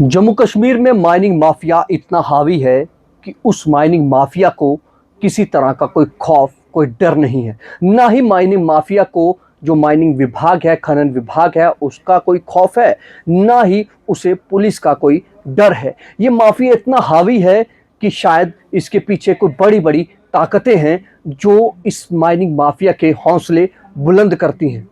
जम्मू कश्मीर में mining mafia इतना हावी है कि उस माइनिंग माफिया को किसी तरह का कोई खौफ, कोई डर नहीं है। ना ही माइनिंग माफिया को जो माइनिंग विभाग है, खनन विभाग है, उसका कोई खौफ है, ना ही उसे पुलिस का कोई डर है। ये माफिया इतना हावी है कि शायद इसके पीछे कोई बड़ी बड़ी ताकतें हैं जो इस माइनिंग माफिया के हौसले बुलंद करती हैं।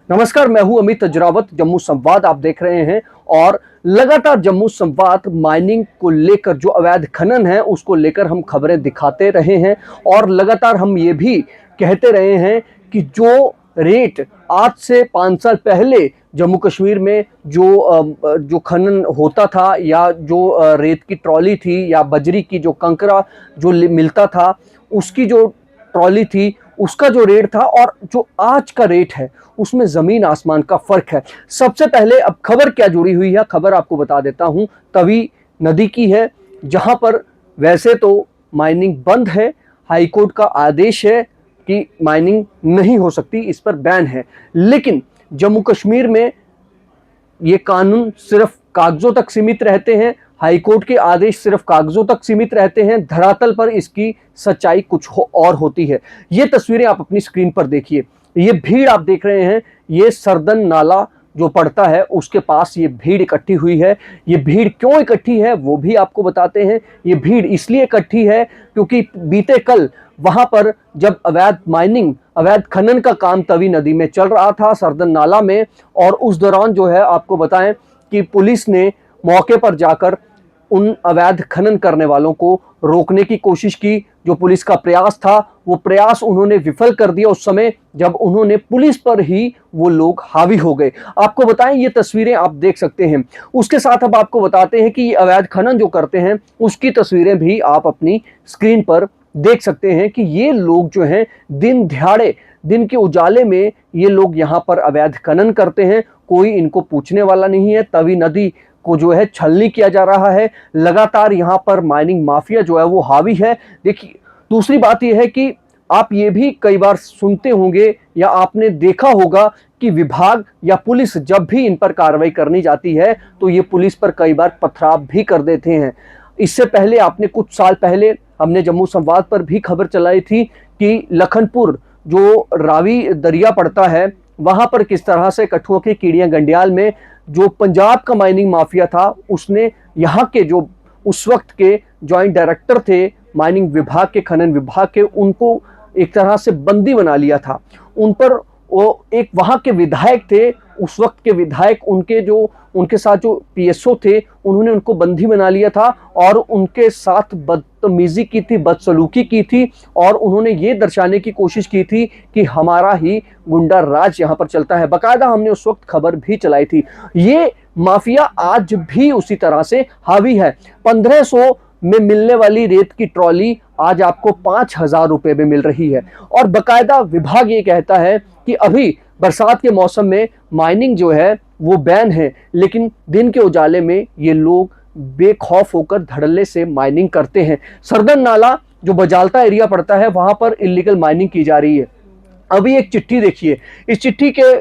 नमस्कार, मैं हूं अमित अजरावत। जम्मू संवाद आप देख रहे हैं और लगातार जम्मू संवाद माइनिंग को लेकर, जो अवैध खनन है उसको लेकर हम खबरें दिखाते रहे हैं और लगातार हम ये भी कहते रहे हैं कि जो रेट आज से 5 साल पहले जम्मू कश्मीर में जो खनन होता था, या जो रेत की ट्रॉली थी, या बजरी की जो कंकरा जो मिलता था, उसकी जो ट्रॉली थी, उसका जो रेट था और जो आज का रेट है, उसमें जमीन आसमान का फर्क है। सबसे पहले अब खबर क्या जुड़ी हुई है, खबर आपको बता देता हूं। तवी नदी की है, जहां पर वैसे तो माइनिंग बंद है, हाईकोर्ट का आदेश है कि माइनिंग नहीं हो सकती, इस पर बैन है। लेकिन जम्मू कश्मीर में ये कानून सिर्फ कागजों तक सीमित रहते हैं, हाईकोर्ट के आदेश सिर्फ कागजों तक सीमित रहते हैं, धरातल पर इसकी सच्चाई कुछ और होती है। ये तस्वीरें आप अपनी स्क्रीन पर देखिए। ये भीड़ आप देख रहे हैं, ये सरदन नाला जो पड़ता है उसके पास ये भीड़ इकट्ठी हुई है। ये भीड़ क्यों इकट्ठी है वो भी आपको बताते हैं। ये भीड़ इसलिए इकट्ठी है क्योंकि बीते कल वहां पर जब अवैध माइनिंग, अवैध खनन का काम तवी नदी में चल रहा था, सरदन नाला में, और उस दौरान जो है आपको बताएं कि पुलिस ने मौके पर जाकर उन अवैध खनन करने वालों को रोकने की कोशिश की। जो पुलिस का प्रयास था, वो प्रयास उन्होंने विफल कर दिया उस समय जब उन्होंने पुलिस पर ही वो लोग हावी हो गए। आपको बताएं, ये तस्वीरें आप देख सकते हैं। उसके साथ अब आपको बताते हैं कि ये अवैध खनन जो करते हैं उसकी तस्वीरें भी आप अपनी स्क्रीन पर देख सकते हैं कि ये लोग जो हैं दिन दिहाड़े, दिन के उजाले में ये लोग यहाँ पर अवैध खनन करते हैं। कोई इनको पूछने वाला नहीं है। तवी नदी को जो है छलनी किया जा रहा है। लगातार यहाँ पर माइनिंग माफिया जो है वो हावी है। देखिए, दूसरी बात यह है कि आप ये भी कई बार सुनते होंगे या आपने देखा होगा कि विभाग या पुलिस जब भी इन पर कार्रवाई करनी जाती है तो ये पुलिस पर कई बार पथराव भी कर देते हैं। इससे पहले आपने कुछ साल पहले हमने जम्मू संवाद पर भी खबर चलाई थी कि लखनपुर जो रावी दरिया पड़ता है, वहां पर किस तरह से कठुआ के कीड़ियां गंडियाल में जो पंजाब का माइनिंग माफिया था, उसने यहाँ के जो उस वक्त के जॉइंट डायरेक्टर थे माइनिंग विभाग के, खनन विभाग के, उनको एक तरह से बंदी बना लिया था। उन पर वो एक वहां के विधायक थे, उस वक्त के विधायक, उनके साथ जो पीएसओ थे, उन्होंने उनको बंदी बना लिया था और उनके साथ बदतमीजी की थी, बदसलूकी की थी, और उन्होंने ये दर्शाने की कोशिश की थी कि हमारा ही गुंडा राज यहाँ पर चलता है। बाकायदा हमने उस वक्त खबर भी चलाई थी। ये माफिया आज भी उसी तरह से हावी है। 1500 में मिलने वाली रेत की ट्रॉली आज आपको 5000 रुपए में मिल रही है। और बाकायदा विभाग ये कहता है कि अभी बरसात के मौसम में माइनिंग जो है वो बैन है, लेकिन दिन के उजाले में ये लोग बेखौफ होकर धड़ल्ले से माइनिंग करते हैं। सरदन नाला जो बजालता एरिया पड़ता है, वहां पर इलीगल माइनिंग की जा रही है। अभी एक चिट्ठी देखिए, इस चिट्ठी के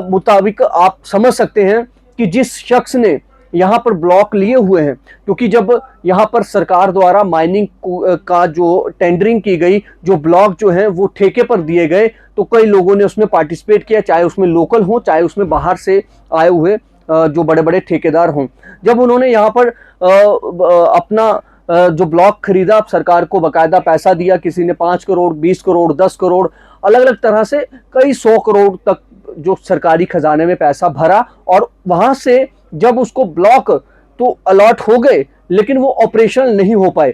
मुताबिक आप समझ सकते हैं कि जिस शख्स ने यहाँ पर ब्लॉक लिए हुए हैं, क्योंकि जब यहाँ पर सरकार द्वारा माइनिंग का जो टेंडरिंग की गई, जो ब्लॉक जो है वो ठेके पर दिए गए, तो कई लोगों ने उसमें पार्टिसिपेट किया, चाहे उसमें लोकल हो, चाहे उसमें बाहर से आए हुए जो बड़े बड़े ठेकेदार हों। जब उन्होंने यहाँ पर अपना जो ब्लॉक खरीदा, सरकार को बकायदा पैसा दिया, किसी ने 5 करोड़, 20 करोड़, 10 करोड़, अलग अलग तरह से कई 100 करोड़ तक जो सरकारी खजाने में पैसा भरा, और वहां से जब उसको ब्लॉक तो अलॉट हो गए, लेकिन वो ऑपरेशनल नहीं हो पाए।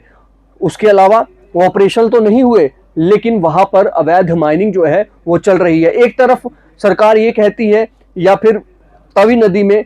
उसके अलावा वो ऑपरेशनल तो नहीं हुए, लेकिन वहां पर अवैध माइनिंग जो है वो चल रही है। एक तरफ सरकार ये कहती है, या फिर तवी नदी में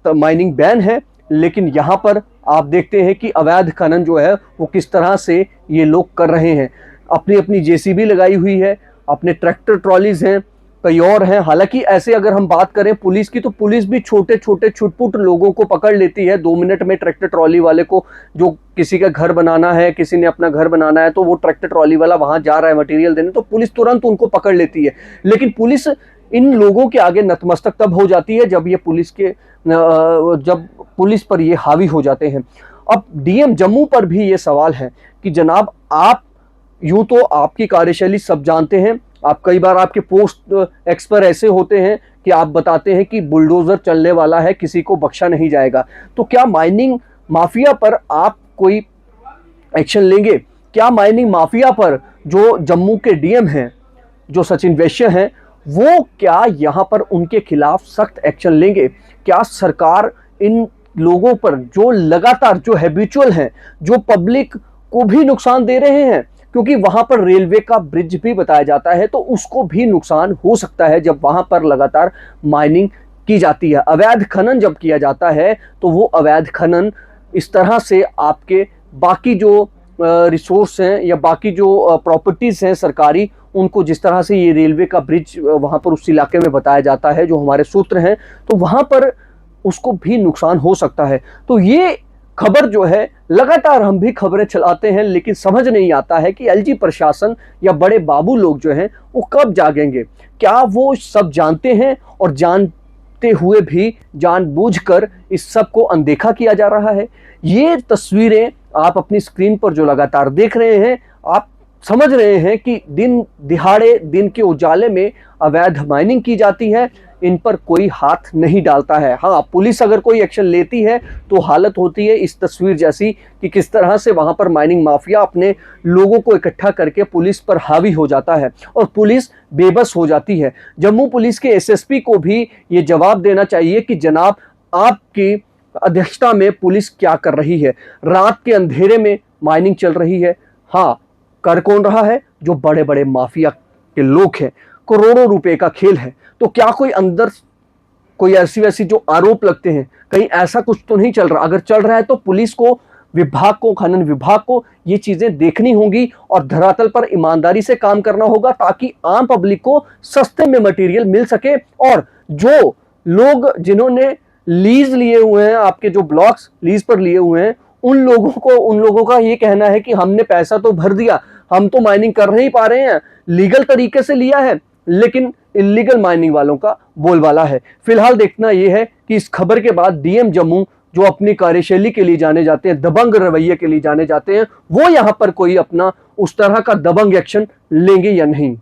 माइनिंग बैन है, लेकिन यहाँ पर आप देखते हैं कि अवैध खनन जो है वो किस तरह से ये लोग कर रहे हैं। अपनी अपनी जेसीबी लगाई हुई है, अपने ट्रैक्टर ट्रॉलीज हैं, कई और हैं। हालांकि ऐसे अगर हम बात करें पुलिस की, तो पुलिस भी छोटे छोटे छुटपुट लोगों को पकड़ लेती है 2 मिनट में। ट्रैक्टर ट्रॉली वाले को, जो किसी का घर बनाना है, किसी ने अपना घर बनाना है, तो वो ट्रैक्टर ट्रॉली वाला वहां जा रहा है मटेरियल देने, तो पुलिस तुरंत उनको पकड़ लेती है। लेकिन पुलिस इन लोगों के आगे नतमस्तक तब हो जाती है जब ये जब पुलिस पर ये हावी हो जाते हैं। अब डीएम जम्मू पर भी ये सवाल है कि जनाब, आप यूं तो आपकी कार्यशैली सब जानते हैं, आप कई बार आपके पोस्ट एक्स पर ऐसे होते हैं कि आप बताते हैं कि बुलडोजर चलने वाला है, किसी को बख्शा नहीं जाएगा। तो क्या माइनिंग माफिया पर आप कोई एक्शन लेंगे? क्या माइनिंग माफिया पर जो जम्मू के डीएम हैं, जो सचिन वैश्य हैं, वो क्या यहां पर उनके खिलाफ सख्त एक्शन लेंगे? क्या सरकार इन लोगों पर जो लगातार जो हैबिचुअल हैं, जो पब्लिक को भी नुकसान दे रहे हैं, क्योंकि वहां पर रेलवे का ब्रिज भी बताया जाता है, तो उसको भी नुकसान हो सकता है जब वहां पर लगातार माइनिंग की जाती है। अवैध खनन जब किया जाता है तो वो अवैध खनन इस तरह से आपके बाकी जो रिसोर्स हैं या बाकी जो प्रॉपर्टीज हैं सरकारी, उनको जिस तरह से ये रेलवे का ब्रिज वहां पर उस इलाके में बताया जाता है, जो हमारे सूत्र हैं, तो वहां पर उसको भी नुकसान हो सकता है। तो ये खबर जो है, लगातार हम भी खबरें चलाते हैं, लेकिन समझ नहीं आता है कि एलजी प्रशासन या बड़े बाबू लोग जो हैं वो कब जागेंगे। क्या वो सब जानते हैं और जानते हुए भी जानबूझकर इस सब को अनदेखा किया जा रहा है? ये तस्वीरें आप अपनी स्क्रीन पर जो लगातार देख रहे हैं, आप समझ रहे हैं कि दिन दिहाड़े, दिन के उजाले में अवैध माइनिंग की जाती है, इन पर कोई हाथ नहीं डालता है। हाँ, पुलिस अगर कोई एक्शन लेती है तो हालत होती है इस तस्वीर जैसी कि किस तरह से वहां पर माइनिंग माफिया अपने लोगों को इकट्ठा करके पुलिस पर हावी हो जाता है और पुलिस बेबस हो जाती है। जम्मू पुलिस के एसएसपी को भी ये जवाब देना चाहिए कि जनाब, आपकी अध्यक्षता में पुलिस क्या कर रही है? रात के अंधेरे में माइनिंग चल रही है। हाँ, कर कौन रहा है? जो बड़े बड़े माफिया के लोग हैं। करोड़ों रुपए का खेल है। तो क्या कोई अंदर कोई ऐसी वैसी जो आरोप लगते हैं, कहीं ऐसा कुछ तो नहीं चल रहा? अगर चल रहा है तो पुलिस को, विभाग को, खनन विभाग को ये चीजें देखनी होंगी और धरातल पर ईमानदारी से काम करना होगा, ताकि आम पब्लिक को सस्ते में मटेरियल मिल सके। और जो लोग जिन्होंने लीज लिए हुए हैं, आपके जो ब्लॉक्स लीज पर लिए हुए हैं, उन लोगों का ये कहना है कि हमने पैसा तो भर दिया, हम तो माइनिंग कर नहीं पा रहे हैं, लीगल तरीके से लिया है, लेकिन इलीगल माइनिंग वालों का बोलबाला है। फिलहाल देखना यह है कि इस खबर के बाद डीएम जम्मू, जो अपनी कार्यशैली के लिए जाने जाते हैं, दबंग रवैये के लिए जाने जाते हैं, वो यहां पर कोई अपना उस तरह का दबंग एक्शन लेंगे या नहीं।